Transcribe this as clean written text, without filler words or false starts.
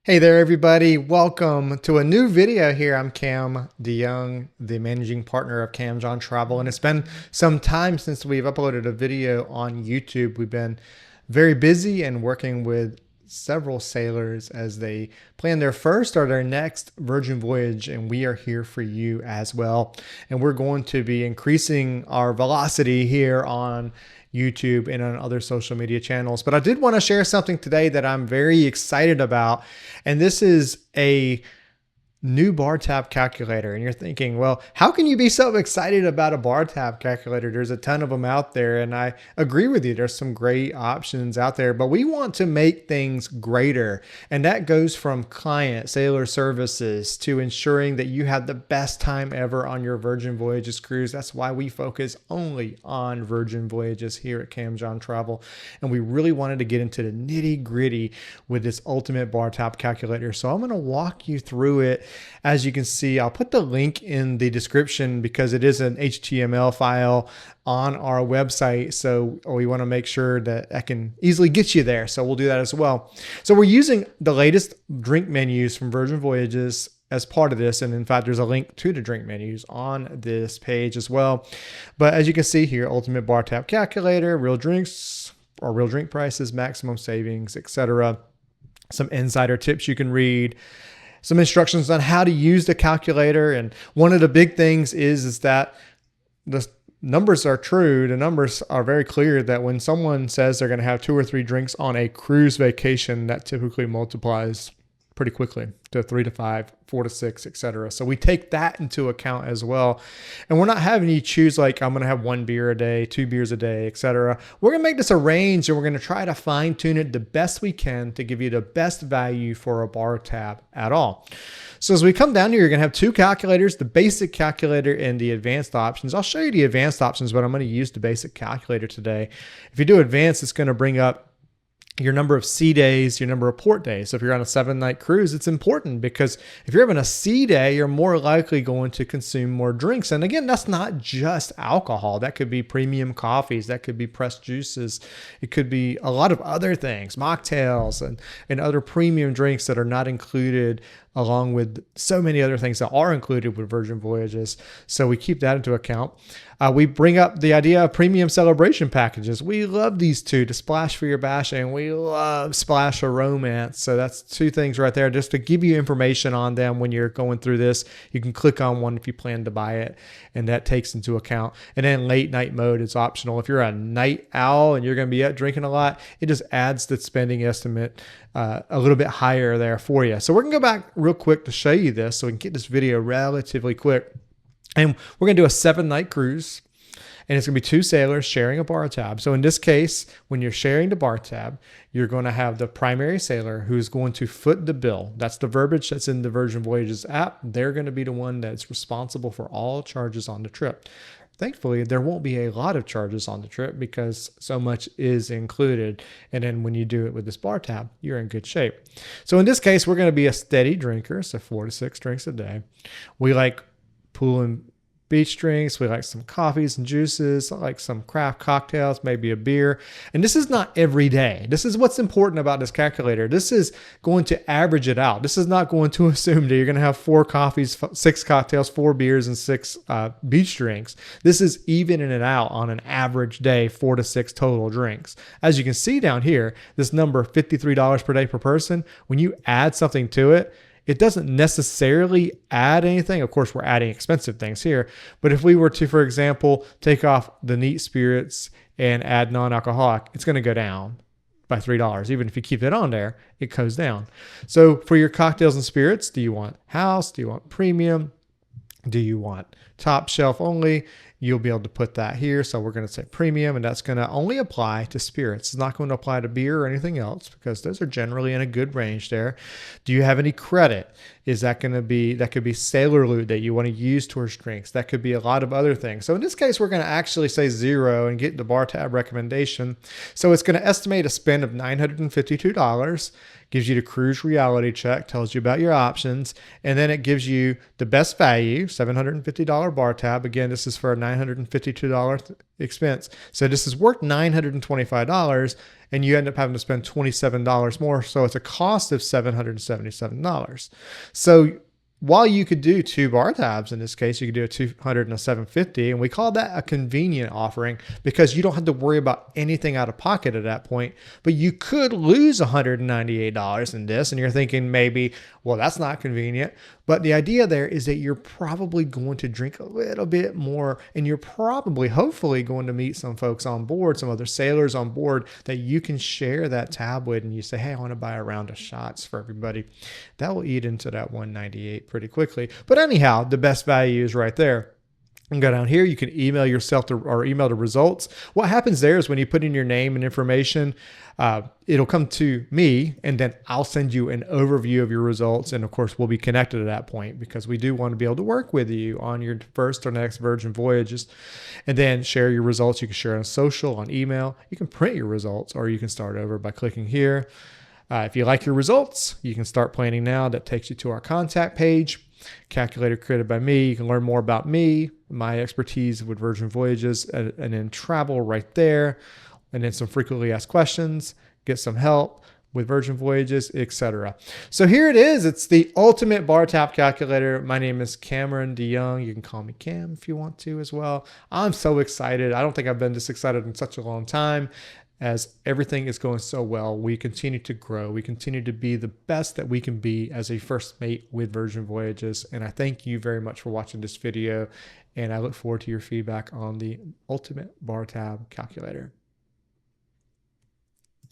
Hey there, everybody. Welcome to a new video here. I'm DeJong, the managing partner of CamJon Travel, and it's been some time since we've uploaded a video on YouTube. We've been very busy and working with several sailors as they plan their first or their next Virgin voyage, and we are here for you as well. And we're going to be increasing our velocity here on YouTube and on other social media channels. But I did want to share something today that I'm very excited about. And this is a new bar tab calculator. And you're thinking, well, how can you be so excited about a bar tab calculator? There's a ton of them out there. And I agree with you. There's some great options out there, but we want to make things greater. And that goes from client sailor services to ensuring that you have the best time ever on your Virgin Voyages cruise. That's why we focus only on Virgin Voyages here at CamJon Travel. And we really wanted to get into the nitty gritty with this ultimate bar tab calculator. So I'm going to walk you through it. As you can see, I'll put the link in the description because it is an HTML file on our website. So we want to make sure that I can easily get you there. So we'll do that as well. So we're using the latest drink menus from Virgin Voyages as part of this. And in fact, there's a link to the drink menus on this page as well. But as you can see here, ultimate bar tab calculator, real drinks or real drink prices, maximum savings, etc. Some insider tips you can read, some instructions on how to use the calculator. And one of the big things is that the numbers are true. The numbers are very clear that when someone says they're going to have 2 or 3 drinks on a cruise vacation, that typically multiplies pretty quickly to 3 to 5, 4 to 6, etc. So we take that into account as well. And we're not having you choose like, I'm going to have 1 beer a day, 2 beers a day, etc. We're going to make this a range, and we're going to try to fine tune it the best we can to give you the best value for a bar tab at all. So as we come down here, you're going to have 2 calculators, the basic calculator and the advanced options. I'll show you the advanced options, but I'm going to use the basic calculator today. If you do advanced, it's going to bring up your number of sea days, your number of port days. So if you're on a 7-night cruise, it's important because if you're having a sea day, you're more likely going to consume more drinks. And again, that's not just alcohol. That could be premium coffees. That could be pressed juices. It could be a lot of other things, mocktails and other premium drinks that are not included along with so many other things that are included with Virgin Voyages. So we keep that into account. We bring up the idea of premium celebration packages. We love these 2, to Splash for Your Bash, and we love Splash or Romance. So that's 2 things right there just to give you information on them when you're going through this. You can click on one if you plan to buy it, and that takes into account. And then late night mode is optional. If you're a night owl and you're going to be out drinking a lot, it just adds the spending estimate a little bit higher there for you. So we're going to go back real quick to show you this so we can get this video relatively quick. And we're going to do a 7-night cruise, and it's going to be 2 sailors sharing a bar tab. So in this case, when you're sharing the bar tab, you're going to have the primary sailor who's going to foot the bill. That's the verbiage that's in the Virgin Voyages app. They're going to be the one that's responsible for all charges on the trip. Thankfully, there won't be a lot of charges on the trip because so much is included. And then when you do it with this bar tab, you're in good shape. So in this case, we're going to be a steady drinker, so 4 to 6 drinks a day. We like pool and beach drinks. We like some coffees and juices. I like some craft cocktails, maybe a beer. And this is not every day. This is what's important about this calculator. This is going to average it out. This is not going to assume that you're going to have 4 coffees, 6 cocktails, 4 beers, and 6 beach drinks. This is evening it out on an average day, 4 to 6 total drinks. As you can see down here, this number, $53 per day per person, when you add something to it, it doesn't necessarily add anything. Of course, we're adding expensive things here. But if we were to, for example, take off the neat spirits and add non-alcoholic, it's going to go down by $3. Even if you keep it on there, it goes down. So for your cocktails and spirits, do you want house? Do you want premium? Do you want top shelf only? You'll be able to put that here. So we're going to say premium, and that's going to only apply to spirits. It's not going to apply to beer or anything else because those are generally in a good range there. Do you have any credit? Is that going to be, that could be sailor loot that you want to use towards drinks. That could be a lot of other things. So in this case, we're going to actually say 0 and get the bar tab recommendation. So it's going to estimate a spend of $952. Gives you the cruise reality check, tells you about your options, and then it gives you the best value, $750 bar tab. Again, this is for a $952 expense. So this is worth $925 and you end up having to spend $27 more. So it's a cost of $777. So while you could do 2 bar tabs, in this case, you could do a 200 and a 750, and we call that a convenient offering because you don't have to worry about anything out of pocket at that point, but you could lose $198 in this, and you're thinking maybe, well, that's not convenient. But the idea there is that you're probably going to drink a little bit more, and you're probably, hopefully, going to meet some folks on board, some other sailors on board that you can share that tab with, and you say, hey, I want to buy a round of shots for everybody. That will eat into that $198 pretty quickly. But anyhow, the best value is right there. And go down here, you can email yourself or email the results. What happens there is when you put in your name and information, it'll come to me, and then I'll send you an overview of your results. And of course, we'll be connected at that point because we do want to be able to work with you on your first or next Virgin Voyages, and then share your results. You can share on social, on email. You can print your results, or you can start over by clicking here. If you like your results, you can start planning now. That takes you to our contact page. Calculator created by me. You can learn more about me, my expertise with Virgin Voyages, and then travel right there. And then some frequently asked questions, get some help with Virgin Voyages, etc. So here it is. It's the ultimate bar tab calculator. My name is CamJon DeJong. You can call me Cam if you want to as well. I'm so excited. I don't think I've been this excited in such a long time. As everything is going so well, we continue to grow. We continue to be the best that we can be as a first mate with Virgin Voyages. And I thank you very much for watching this video. And I look forward to your feedback on the ultimate bar tab calculator.